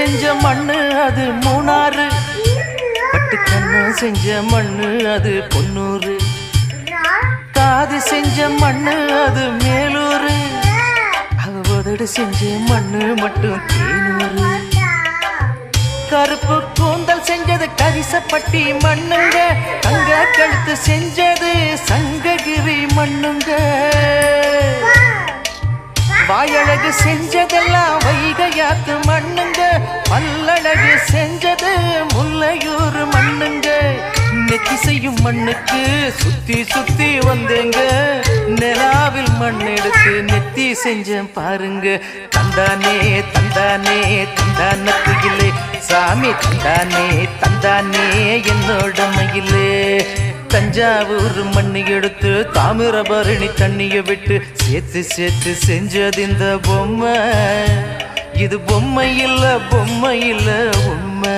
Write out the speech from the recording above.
செஞ்ச மண்ணு அது மூணாறு, பட்டு கண்ணு செஞ்ச மண்ணு அது பொன்னூறு, காது செஞ்ச மண்ணு அது மேலூரு, அவ உதடு செஞ்ச மண்ணு மட்டும் தேனூரு. கருப்பு கூந்தல் செஞ்சது கரிசப்பட்டி மண்ணுங்க, தங்க கழுத்து செஞ்சது சங்ககிரி மண்ணுங்க, வாயழகு செஞ்சதெல்லாம் வைகையாத்து மண்ணுங்க, பல்லழகு செஞ்சது முல்லையூர் மண்ணுங்க. நெத்தி செய்யும் மண்ணுக்கு சுத்தி சுத்தி வந்தேங்க, நிலாவில் மண் எடுத்து நெத்தி செஞ்சேன் பாருங்க. தந்தானே தந்தானே தந்தான குயிலே, சாமி தந்தானே தந்தானே என்னோட மயிலே. தஞ்சாவூர் மண்ணு எடுத்து தாமிரபரணி தண்ணிய விட்டு சேர்த்து சேர்த்து செஞ்சது இந்த பொம்மை, இது பொம்மை இல்ல பொம்மை இல்ல உண்மை.